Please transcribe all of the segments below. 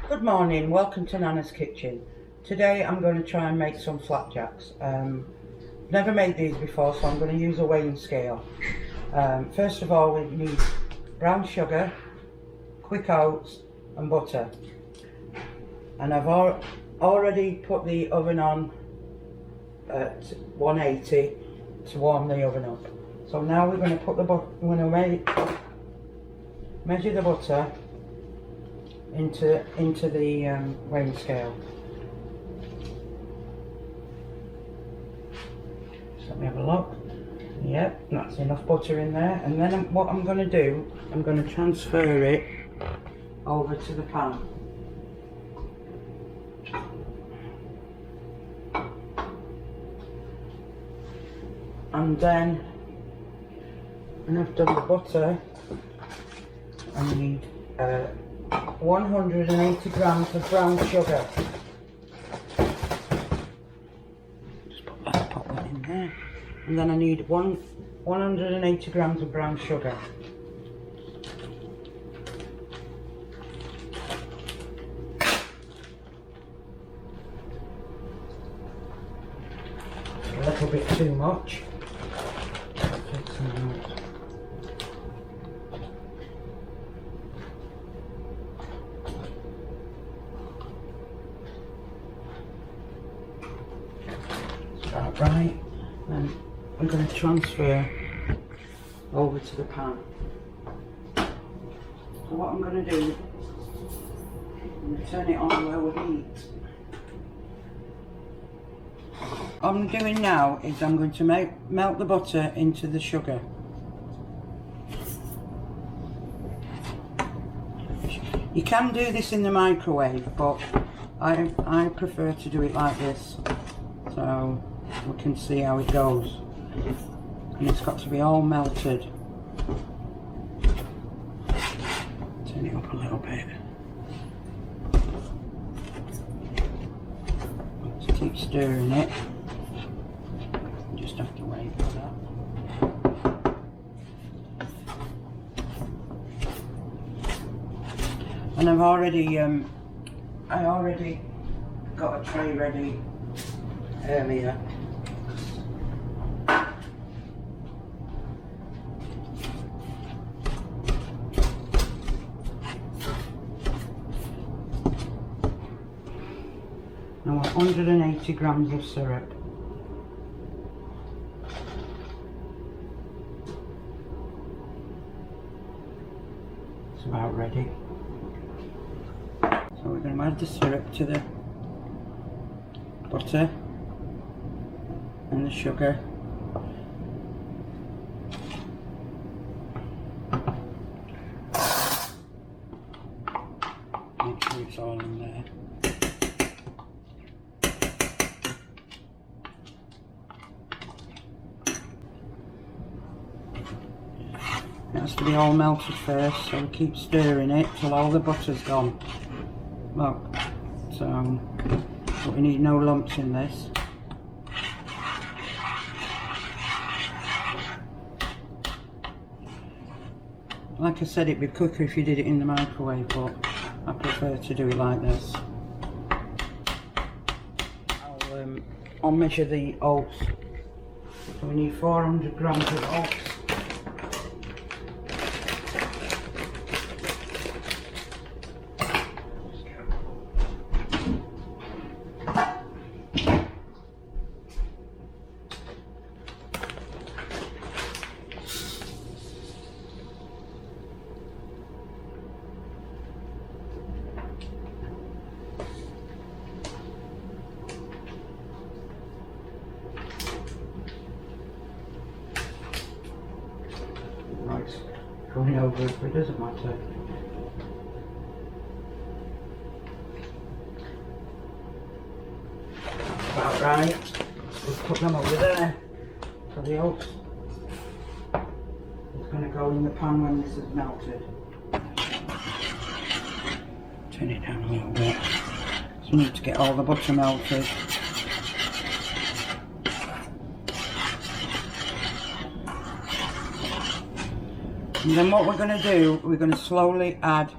Good morning, welcome to Nana's Kitchen. Today I'm going to try and make some flapjacks. Never made these before, so I'm going to use a weighing scale. First of all, we need brown sugar, quick oats and butter. And I've already put the oven on at 180 to warm the oven up. So now we're going to put measure the butter into the weighing scale. So let me have a look. Yep, that's enough butter in there. And then what I'm going to do, I'm going to transfer it over to the pan. And then when I've done the butter, I need 180 grams of brown sugar. Just pop that in there. And then I need 180 grams of brown sugar. A little bit too much. Take some out. About right. Then I'm going to transfer over to the pan. So what I'm going to do, I'm going to turn it on low heat. What I'm doing now is I'm going to melt the butter into the sugar. You can do this in the microwave, but I prefer to do it like this, so we can see how it goes. And it's got to be all melted. Turn it up a little bit. Just keep stirring it. Just have to wait for that. And I already got a tray ready earlier. Now 180 grams of syrup. It's about ready. So we're going to add the syrup to the butter and the sugar. Make sure it's all in there. It has to be all melted first, so we keep stirring it till all the butter's gone. Look, so but we need no lumps in this. Like I said, it'd be quicker if you did it in the microwave, but I prefer to do it like this. I'll measure the oats. So we need 400 grams of oats. Going over it, but it doesn't matter. About right. We'll put them over there. So the oats is going to go in the pan when this is melted. Turn it down a little bit. So we need to get all the butter melted. And then what we're going to do, we're going to slowly add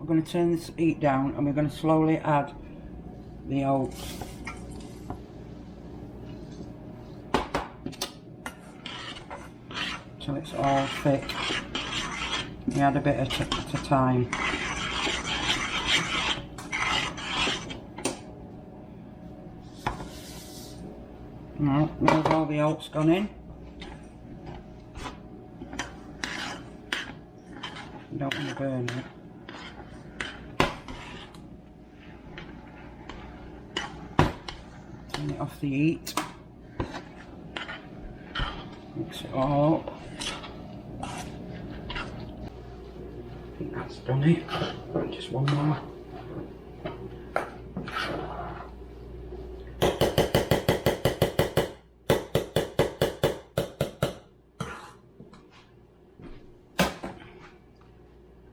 we're going to turn this heat down and we're going to slowly add the oats. Till it's all thick. You add a bit at a time. Now all the oats gone in. You don't want to burn it. Turn it off the heat. Mix it all up. I think that's done it. Just one more.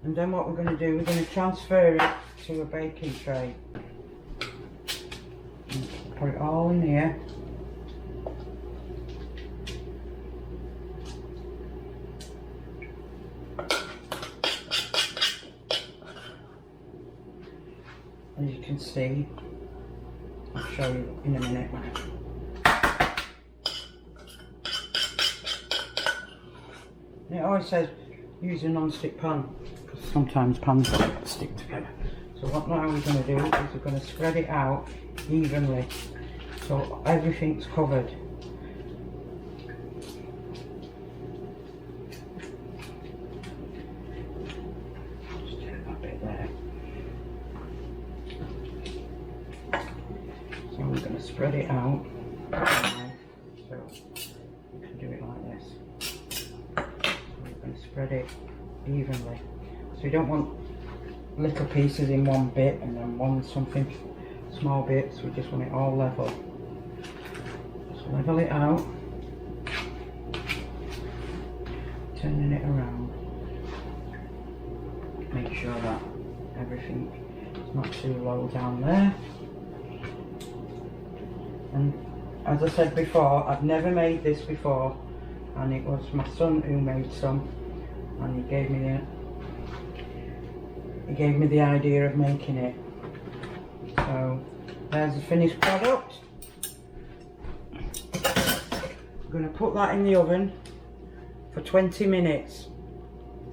And then what we're going to do, we're going to transfer it to a baking tray. And put it all in here. As you can see, I'll show you in a minute. And it always says use a non-stick pan, because sometimes pans don't stick together. So what now we're going to do is we're going to spread it out evenly so everything's covered. Just take that bit there. So we're going to spread it out. So you can do it like this. And spread it evenly. So you don't want little pieces in one bit and then one something small bits. We just want it all level. Just level it out, turning it around. Make sure that everything is not too low down there. And as I said before, I've never made this before. And it was my son who made some, and he gave me the idea of making it. So there's the finished product. I'm going to put that in the oven for 20 minutes.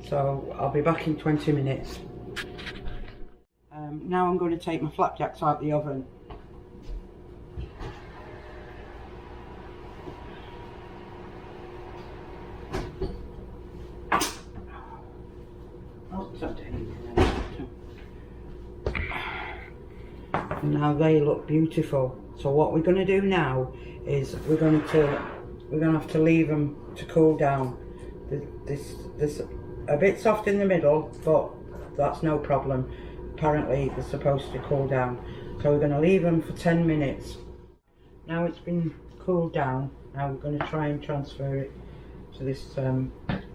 So I'll be back in 20 minutes. Now I'm going to take my flapjacks out of the oven. Now they look beautiful. So what we're going to do now is we're going to have to leave them to cool down. This a bit soft in the middle, but that's no problem. Apparently they're supposed to cool down. So we're going to leave them for 10 minutes. Now it's been cooled down. Now we're going to try and transfer it to this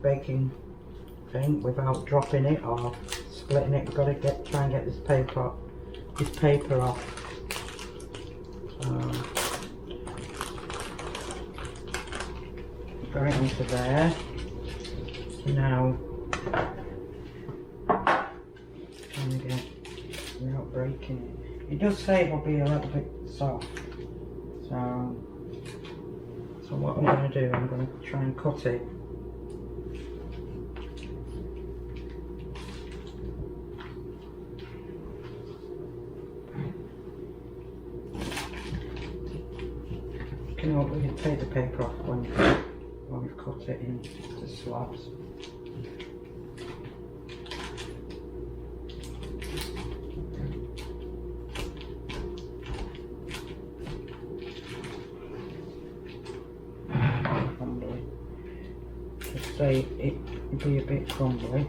baking thing without dropping it or splitting it. We've got to try and get this paper off. Got it into there. Now trying to get without breaking it. It does say it will be a little bit soft. So what I'm going to do, I'm going to try and cut it. You know, we can take the paper off when we've cut it into slabs. Crumbly. Just say it would be a bit crumbly.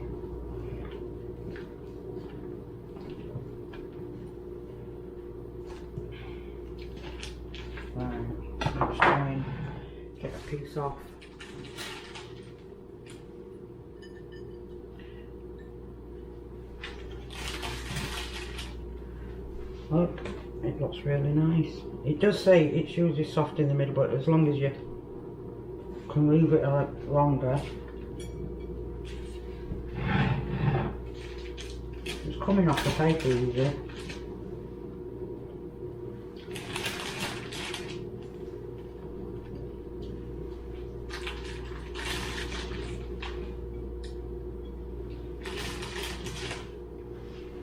Let's try and get a piece off. Look, it looks really nice. It does say it's usually soft in the middle, but as long as you can leave it a little longer. Just coming off the paper easy.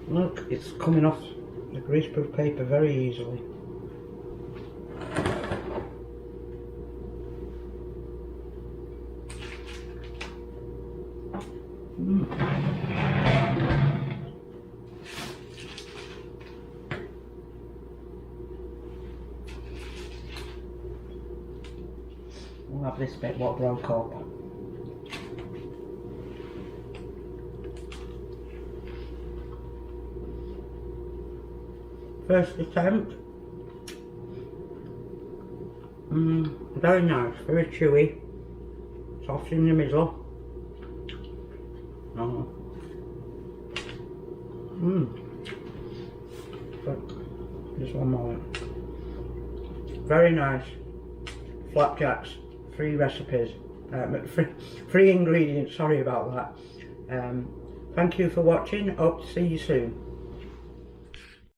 Look, it's coming off the greaseproof paper very easily. We'll have this bit what broke up. First attempt. Very nice, very chewy, soft in the middle. Just one moment. Very nice flapjacks, 3 recipes, free ingredients, sorry about that. Thank you for watching, hope to see you soon.